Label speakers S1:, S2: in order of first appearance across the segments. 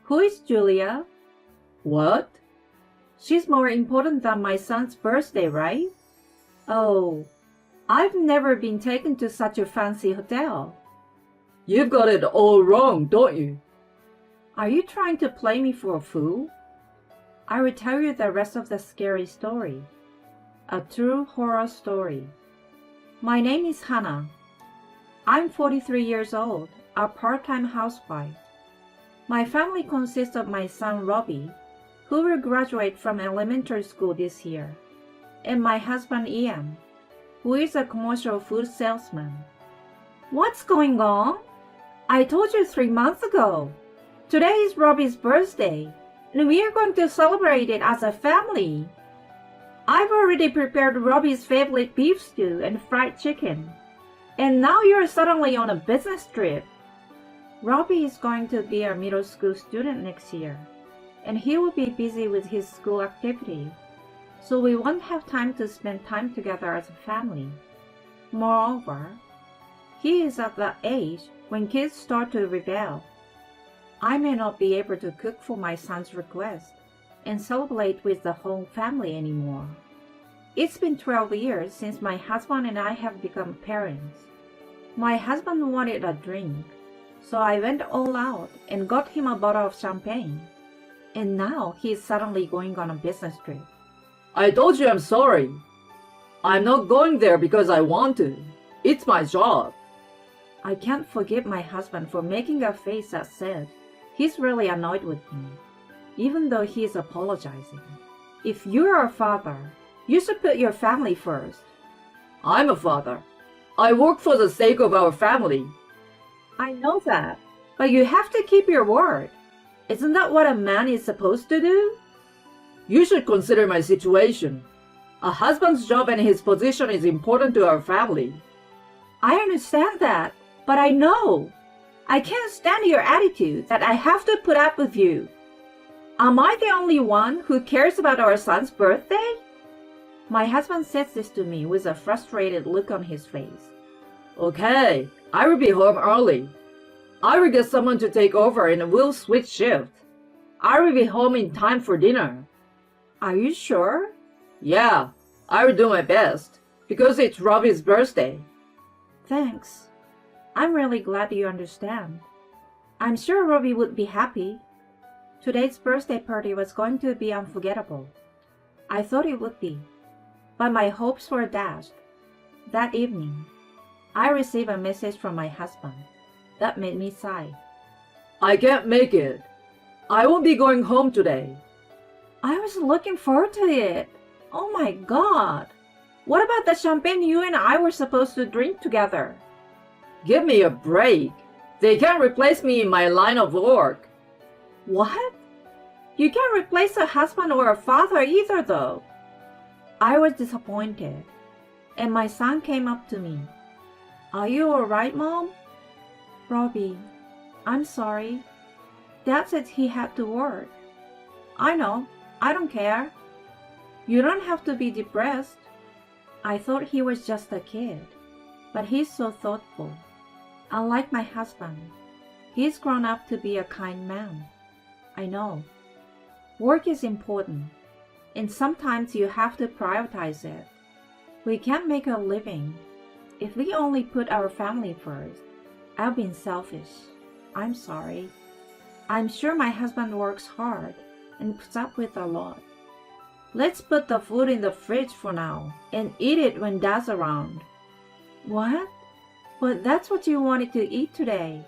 S1: Who is Julia?
S2: What?
S1: She's more important than my son's birthday, right? Oh, I've never been taken to such a fancy hotel.
S2: You've got it all wrong, don't you?
S1: Are you trying to play me for a fool? I will tell you the rest of the scary story. A true horror story. My name is Hannah. I'm 43 years old, a part-time housewife. My family consists of my son Robbie, who will graduate from elementary school this year, and my husband Ian, who is a commercial food salesman. What's going on? I told you 3 months ago. Today is Robbie's birthday, and we are going to celebrate it as a family. I've already prepared Robbie's favorite beef stew and fried chicken, and now you're suddenly on a business trip. Robbie is going to be a middle school student next year, and he will be busy with his school activity, so we won't have time to spend time together as a family. Moreover, he is at the age when kids start to rebel. I may not be able to cook for my son's request and celebrate with the whole family anymore. It's been 12 years since my husband and I have become parents. My husband wanted a drink, so I went all out and got him a bottle of champagne. And now he's suddenly going on a business trip.
S2: I told you I'm sorry. I'm not going there because I want to. It's my job.
S1: I can't forgive my husband for making a face that said he's really annoyed with me, even though he is apologizing. If you're a father, you should put your family first.
S2: I'm a father. I work for the sake of our family.
S1: I know that, but you have to keep your word. Isn't that what a man is supposed to do?
S2: You should consider my situation. A husband's job and his position is important to our family.
S1: I understand that, but I know. I can't stand your attitude that I have to put up with you. Am I the only one who cares about our son's birthday? My husband says this to me with a frustrated look on his face.
S2: Okay, I will be home early. I will get someone to take over and we'll switch shift. I will be home in time for dinner.
S1: Are you sure?
S2: Yeah, I will do my best, because it's Robbie's birthday.
S1: Thanks. I'm really glad you understand. I'm sure Robbie would be happy. Today's birthday party was going to be unforgettable. I thought it would be, but my hopes were dashed. That evening, I received a message from my husband. That made me sigh.
S2: I can't make it. I won't be going home today.
S1: I was looking forward to it. Oh my God. What about the champagne you and I were supposed to drink together?
S2: Give me a break. They can't replace me in my line of work.
S1: What? You can't replace a husband or a father either, though. I was disappointed, and my son came up to me. Are you all right, Mom? Robbie, I'm sorry. Dad said he had to work. I know. I don't care. You don't have to be depressed. I thought he was just a kid, but he's so thoughtful. Unlike my husband, he's grown up to be a kind man. I know. Work is important, and sometimes you have to prioritize it. We can't make a living if we only put our family first. I've been selfish. I'm sorry. I'm sure my husband works hard and puts up with a lot. Let's put the food in the fridge for now and eat it when Dad's around. What? But that's what you wanted to eat today.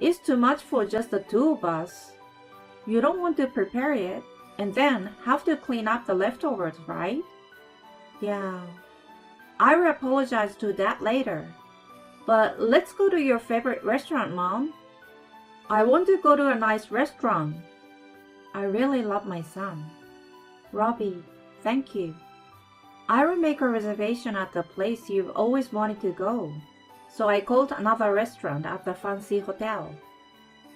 S1: It's too much for just the two of us. You don't want to prepare it and then have to clean up the leftovers, right? Yeah. I will apologize to Dad later. But let's go to your favorite restaurant, Mom. I want to go to a nice restaurant. I really love my son. Robbie, thank you. I will make a reservation at the place you've always wanted to go. So I called another restaurant at the fancy hotel.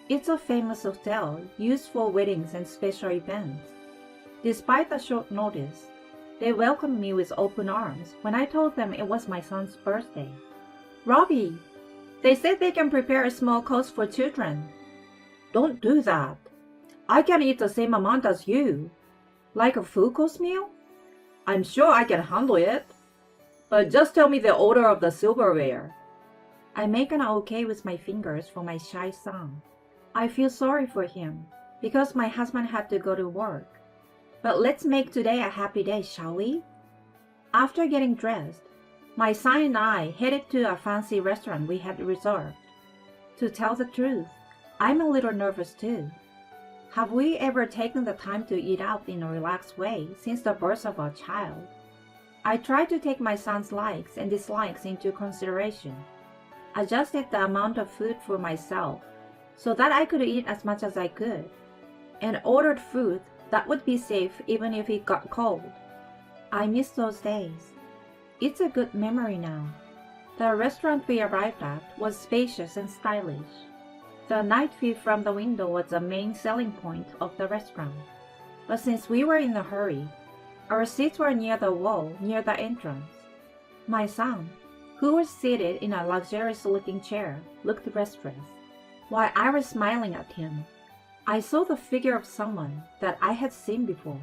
S1: It's a famous hotel used for weddings and special events. Despite the short notice, they welcomed me with open arms when I told them it was my son's birthday. Robbie, they said they can prepare a small course for children. Don't do that. I can eat the same amount as you. Like a full course meal?
S2: I'm sure I can handle it. But just tell me the order of the silverware.
S1: I make an okay with my fingers for my shy son. I feel sorry for him because my husband had to go to work. But let's make today a happy day, shall we? After getting dressed, my son and I headed to a fancy restaurant we had reserved. To tell the truth, I'm a little nervous too. Have we ever taken the time to eat out in a relaxed way since the birth of our child? I tried to take my son's likes and dislikes into consideration, adjusted the amount of food for myself so that I could eat as much as I could, and ordered food that would be safe even if it got cold. I miss those days. It's a good memory now. The restaurant we arrived at was spacious and stylish. The night view from the window was the main selling point of the restaurant. But since we were in a hurry, our seats were near the wall near the entrance. My son, who was seated in a luxurious-looking chair, looked restless. While I was smiling at him, I saw the figure of someone that I had seen before.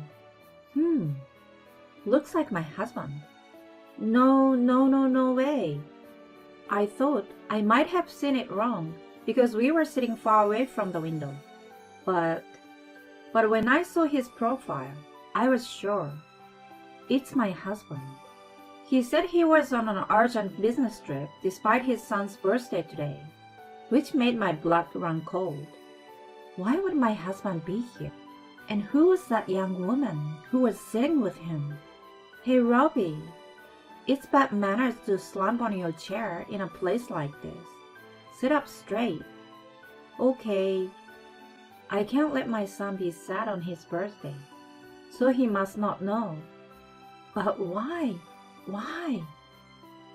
S1: Looks like my husband. No way. I thought I might have seen it wrong because we were sitting far away from the window. But when I saw his profile, I was sure. It's my husband. He said he was on an urgent business trip despite his son's birthday today, which made my blood run cold. Why would my husband be here? And who was that young woman who was sitting with him? Hey, Robbie, it's bad manners to slump on your chair in a place like this. Sit up straight. Okay. I can't let my son be sad on his birthday, so he must not know. But why? Why?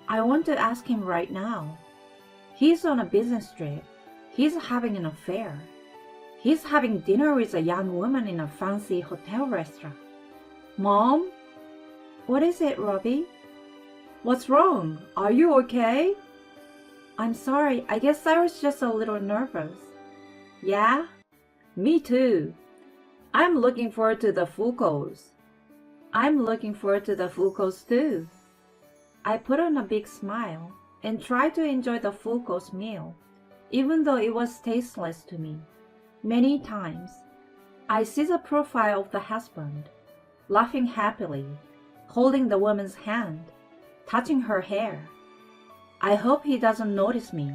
S1: I want to ask him right now. He's on a business trip. He's having an affair. He's having dinner with a young woman in a fancy hotel restaurant. Mom? What is it, Robbie?
S2: What's wrong? Are you okay?
S1: I'm sorry. I guess I was just a little nervous.
S2: Yeah? Me too. I'm looking forward to the full course.
S1: I'm looking forward to the full course too. I put on a big smile and tried to enjoy the full course meal, even though it was tasteless to me. Many times, I see the profile of the husband, laughing happily, holding the woman's hand, touching her hair. I hope he doesn't notice me,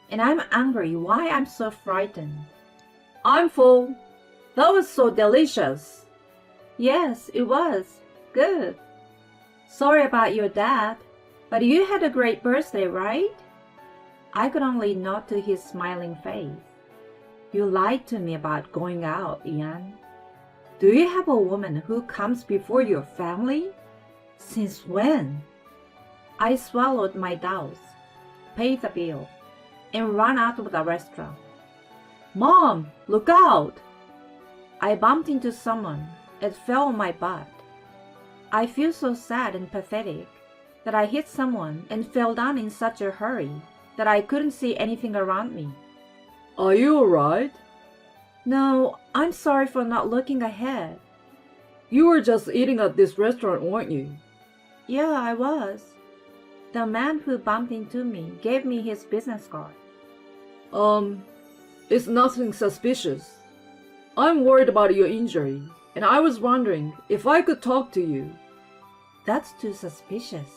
S1: and I'm angry why I'm so frightened.
S2: I'm full. That was so delicious.
S1: Yes, it was. Good. Sorry about your dad, but you had a great birthday, right? I could only nod to his smiling face. You lied to me about going out, Ian. Do you have a woman who comes before your family? Since when? I swallowed my doubts, paid the bill, and ran out of the restaurant.
S2: Mom, look out!
S1: I bumped into someone and fell on my butt. I feel so sad and pathetic that I hit someone and fell down in such a hurry that I couldn't see anything around me.
S2: Are you alright?
S1: No, I'm sorry for not looking ahead.
S2: You were just eating at this restaurant, weren't you?
S1: Yeah, I was. The man who bumped into me gave me his business card.
S2: It's nothing suspicious. I'm worried about your injury, and I was wondering if I could talk to you.
S1: That's too suspicious.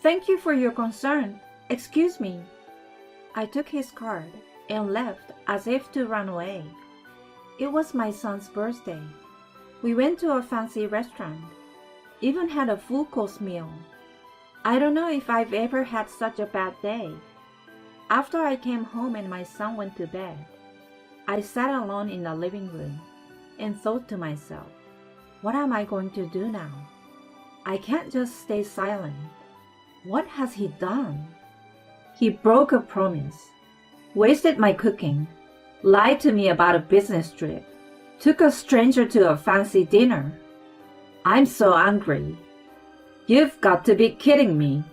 S1: Thank you for your concern. Excuse me. I took his card and left as if to run away. It was my son's birthday. We went to a fancy restaurant, even had a full course meal. I don't know if I've ever had such a bad day. After I came home and my son went to bed, I sat alone in the living room and thought to myself, what am I going to do now? I can't just stay silent. What has he done? He broke a promise, wasted my cooking, lied to me about a business trip, took a stranger to a fancy dinner. I'm so angry. You've got to be kidding me.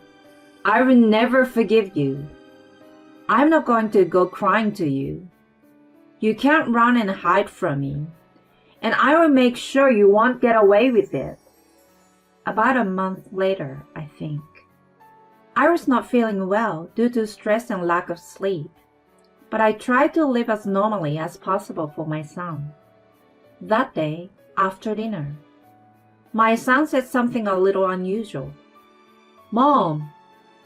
S1: I will never forgive you. I'm not going to go crying to you. You can't run and hide from me, and I will make sure you won't get away with it. About a month later, I think. I was not feeling well due to stress and lack of sleep, but I tried to live as normally as possible for my son. That day, after dinner, my son said something a little unusual.
S2: Mom,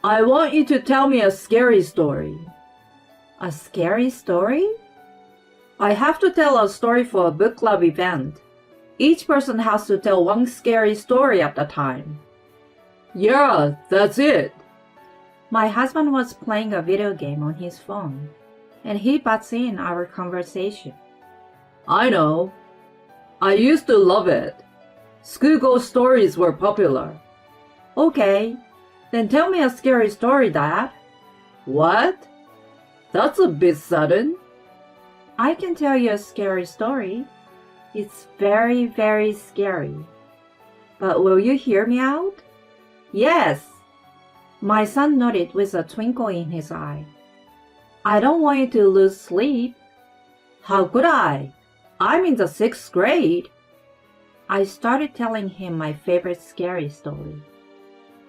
S2: I want you to tell me a scary story.
S1: A scary story?
S2: I have to tell a story for a book club event. Each person has to tell one scary story at a time. Yeah, that's it.
S1: My husband was playing a video game on his phone, and he butts in our conversation.
S2: I know. I used to love it. Schoolgirl stories were popular.
S1: Okay, then tell me a scary story, Dad.
S2: What? That's a bit sudden.
S1: I can tell you a scary story. It's very, very scary. But will you hear me out?
S2: Yes.
S1: My son nodded with a twinkle in his eye. I don't want you to lose sleep.
S2: How could I? I'm in the 6th grade.
S1: I started telling him my favorite scary story.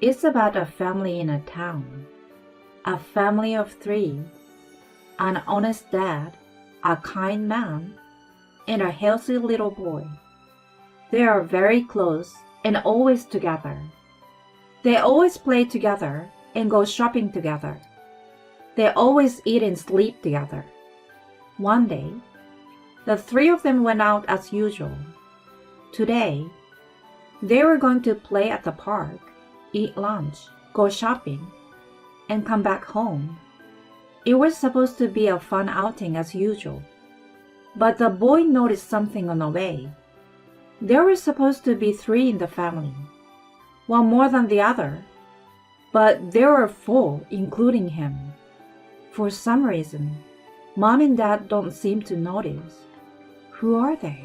S1: It's about a family in a town. A family of 3. An honest dad, a kind man, and a healthy little boy. They are very close and always together. They always play together and go shopping together. They always eat and sleep together. One day, the 3 of them went out as usual. Today, they were going to play at the park, eat lunch, go shopping, and come back home. It was supposed to be a fun outing as usual. But the boy noticed something on the way. There were supposed to be 3 in the family, one more than the other, but there were 4, including him. For some reason, Mom and Dad don't seem to notice. Who are they?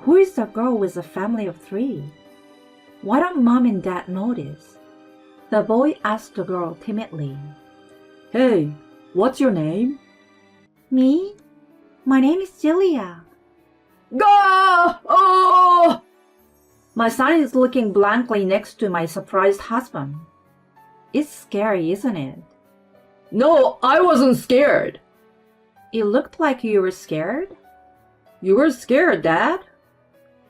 S1: Who is the girl with a family of 3? Why don't Mom and Dad notice? The boy asked the girl timidly.
S2: Hey, what's your name?
S1: Me? My name is Julia.
S2: Gah! Oh!
S1: My son is looking blankly next to my surprised husband. It's scary, isn't it?
S2: No, I wasn't scared.
S1: It looked like you were scared.
S2: You were scared, Dad?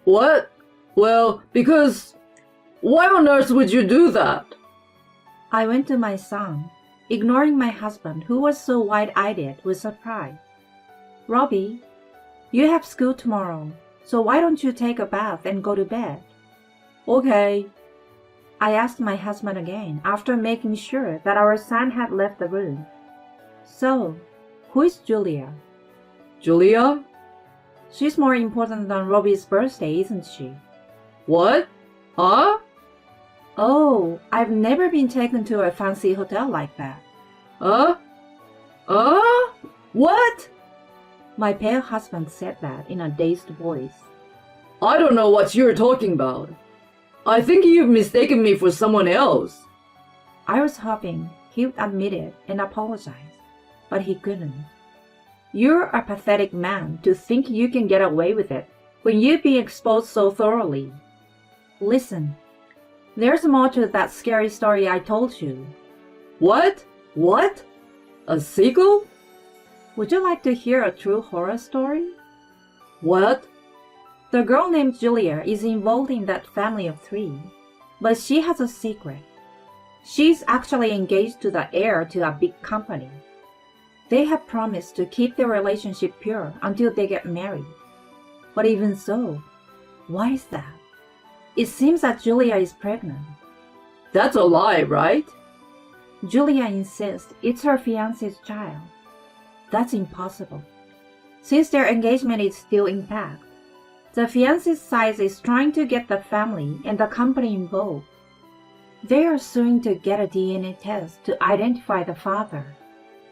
S2: What? Well, because... Why on earth would you do that?
S1: I went to my son, ignoring my husband, who was so wide-eyed with surprise. Robbie, you have school tomorrow, so why don't you take a bath and go to bed?
S2: Okay.
S1: I asked my husband again, after making sure that our son had left the room. So, who is Julia?
S2: Julia?
S1: She's more important than Robbie's birthday, isn't she?
S2: What? Huh?
S1: Oh, I've never been taken to a fancy hotel like that.
S2: What?
S1: My pale husband said that in a dazed voice.
S2: I don't know what you're talking about. I think you've mistaken me for someone else.
S1: I was hoping he would admit it and apologize, but he couldn't. You're a pathetic man to think you can get away with it when you've been exposed so thoroughly. Listen, there's more to that scary story I told you.
S2: What? What? A sequel?
S1: Would you like to hear a true horror story?
S2: What?
S1: The girl named Julia is involved in that family of 3, but she has a secret. She's actually engaged to the heir to a big company. They have promised to keep their relationship pure until they get married. But even so, why is that? It seems that Julia is pregnant.
S2: That's a lie, right?
S1: Julia insists it's her fiancé's child. That's impossible, since their engagement is still intact. The fiancé's side is trying to get the family and the company involved. They are suing to get a DNA test to identify the father,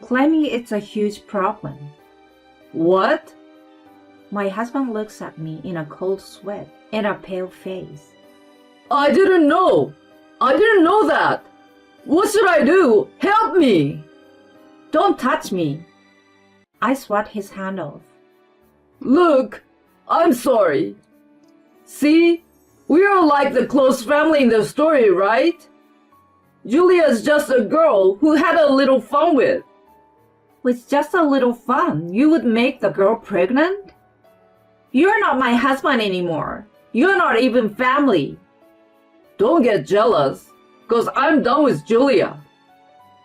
S1: claiming it's a huge problem.
S2: What?
S1: My husband looks at me in a cold sweat and a pale face.
S2: I didn't know. I didn't know that. What should I do? Help me.
S1: Don't touch me. I swat his hand off
S2: Look, I'm sorry. See, we are like the close family in the story, right? Julia's just a girl who had a little fun with.
S1: With just a little fun, you would make the girl pregnant? You're not my husband anymore. You're not even family.
S2: Don't get jealous, 'cause I'm done with Julia.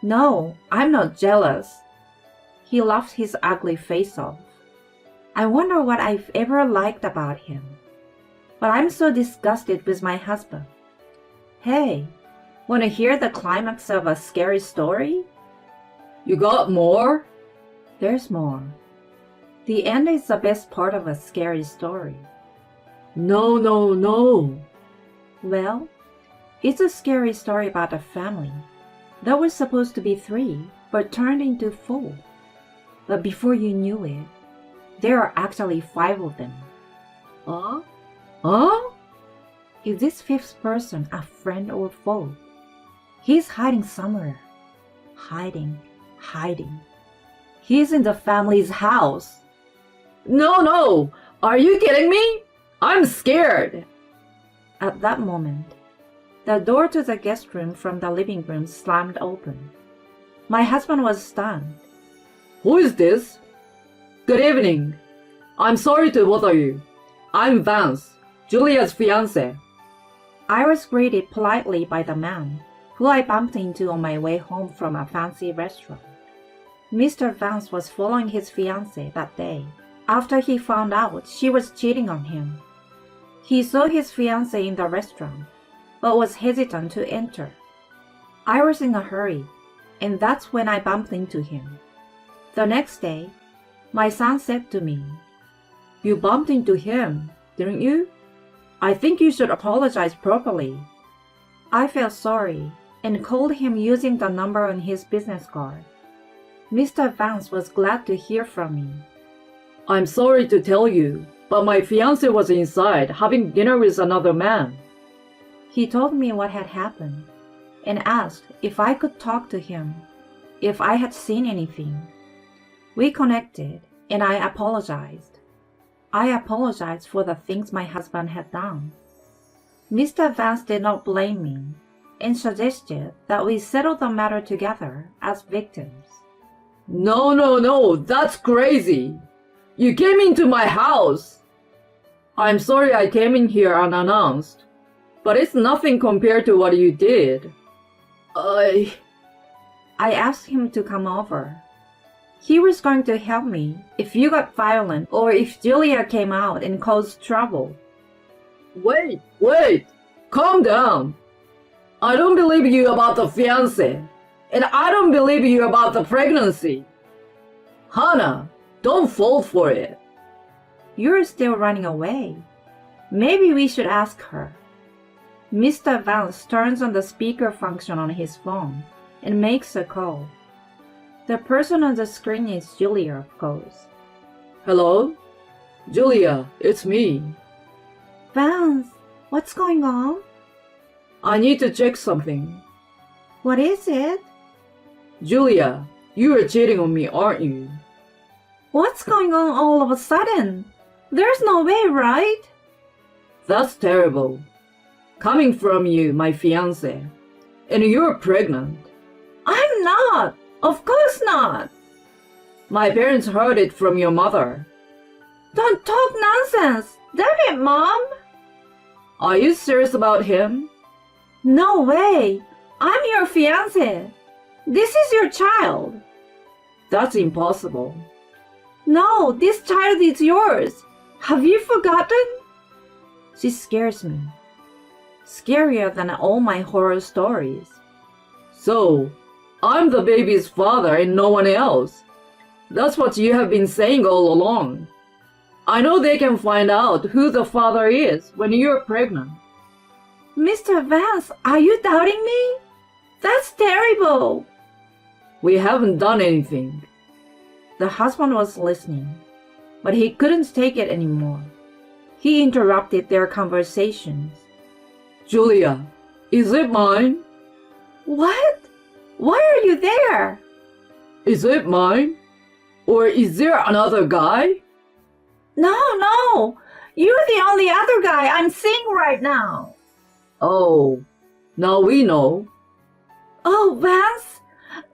S1: No, I'm not jealous. He laughed his ugly face off. I wonder what I've ever liked about him. But I'm so disgusted with my husband. Hey, want to hear the climax of a scary story?
S2: You got more?
S1: There's more. The end is the best part of a scary story.
S2: No, no, no.
S1: Well, it's a scary story about a family that was supposed to be 3, but turned into 4. But before you knew it, there are actually 5 of them.
S2: Huh? Huh?
S1: Is this 5th person a friend or foe? He's hiding somewhere. Hiding. He's in the family's house.
S2: No, no. Are you kidding me? I'm scared.
S1: At that moment, the door to the guest room from the living room slammed open. My husband was stunned.
S2: Who is this? Good evening. I'm sorry to bother you. I'm Vance, Julia's fiancé.
S1: I was greeted politely by the man, who I bumped into on my way home from a fancy restaurant. Mr. Vance was following his fiancée that day, after he found out she was cheating on him. He saw his fiancée in the restaurant, but was hesitant to enter. I was in a hurry, and that's when I bumped into him. The next day, my son said to me, "You bumped into him, didn't you? I think you should apologize properly." I felt sorry and called him using the number on his business card. Mr. Vance was glad to hear from me.
S2: I'm sorry to tell you, but my fiancé was inside having dinner with another man.
S1: He told me what had happened and asked if I could talk to him, if I had seen anything. We connected and I apologized. I apologized for the things my husband had done. Mr. Vance did not blame me and suggested that we settle the matter together as victims.
S2: No, no, no, that's crazy. You came into my house. I'm sorry I came in here unannounced, but it's nothing compared to what you did. I
S1: asked him to come over. He was going to help me if you got violent or if Julia came out and caused trouble.
S2: Wait, calm down. I don't believe you about the fiancé, and I don't believe you about the pregnancy. Hannah, don't fall for it.
S1: You're still running away. Maybe we should ask her. Mr. Vance turns on the speaker function on his phone and makes a call. The person on the screen is Julia, of course.
S2: Hello? Julia, it's me.
S1: Vance, what's going on?
S2: I need to check something.
S1: What is it?
S2: Julia, you are cheating on me, aren't you?
S1: What's going on all of a sudden? There's no way, right?
S2: That's terrible. Coming from you, my fiancé, and you're pregnant.
S1: I'm not. Of course not.
S2: My parents heard it from your mother.
S1: Don't talk nonsense. Damn it, Mom.
S2: Are you serious about him?
S1: No way. I'm your fiancé. This is your child.
S2: That's impossible.
S1: No, this child is yours. Have you forgotten? She scares me. Scarier than all my horror stories.
S2: So, I'm the baby's father and no one else. That's what you have been saying all along. I know they can find out who the father is when you're pregnant.
S1: Mr. Vance, are you doubting me? That's terrible.
S2: We haven't done anything.
S1: The husband was listening, but he couldn't take it anymore. He interrupted their conversations.
S2: Julia, is it mine?
S1: What? Why are you there?
S2: Is it mine? Or is there another guy?
S1: No. You're the only other guy I'm seeing right now.
S2: Oh, now we know.
S1: Oh, Vance,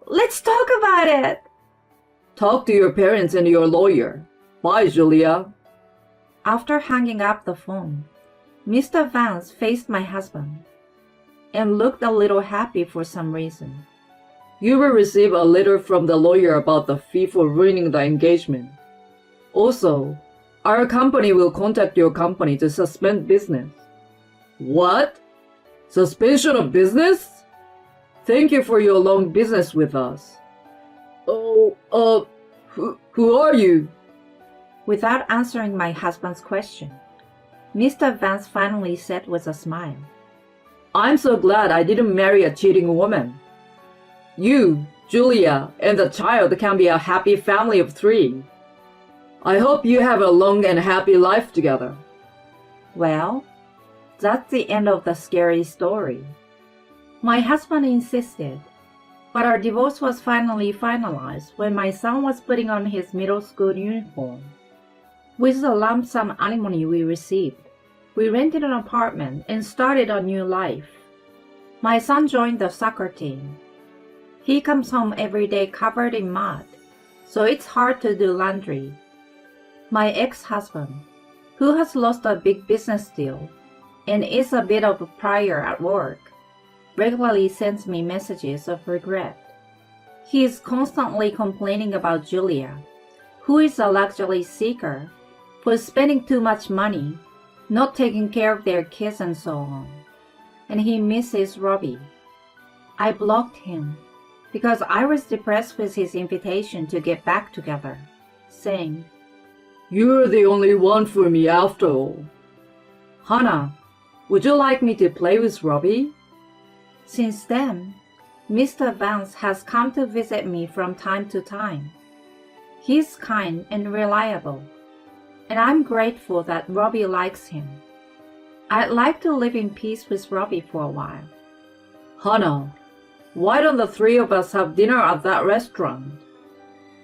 S1: let's talk about it.
S2: Talk to your parents and your lawyer. Bye, Julia.
S1: After hanging up the phone, Mr. Vance faced my husband and looked a little happy for some reason.
S2: You will receive a letter from the lawyer about the fee for ruining the engagement. Also, our company will contact your company to suspend business. What? Suspension of business? Thank you for your long business with us. Oh, who are you?
S1: Without answering my husband's question, Mr. Vance finally said with a smile,
S2: I'm so glad I didn't marry a cheating woman. You, Julia, and the child can be a happy family of 3. I hope you have a long and happy life together.
S1: Well, that's the end of the scary story. My husband insisted, but our divorce was finally finalized when my son was putting on his middle school uniform. With the lump sum alimony we received, we rented an apartment and started a new life. My son joined the soccer team. He comes home every day covered in mud, so it's hard to do laundry. My ex-husband, who has lost a big business deal and is a bit of a pariah at work, regularly sends me messages of regret. He is constantly complaining about Julia, who is a luxury seeker, for spending too much money, not taking care of their kids and so on. And he misses Robbie. I blocked him because I was depressed with his invitation to get back together, saying,
S2: You're the only one for me after all. Hannah, would you like me to play with Robbie?
S1: Since then, Mr. Vance has come to visit me from time to time. He's kind and reliable, and I'm grateful that Robbie likes him. I'd like to live in peace with Robbie for a while.
S2: Hannah, why don't the 3 of us have dinner at that restaurant?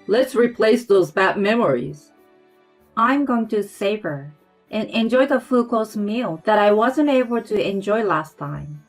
S2: Let's replace those bad memories.
S1: I'm going to savor and enjoy the full course meal that I wasn't able to enjoy last time.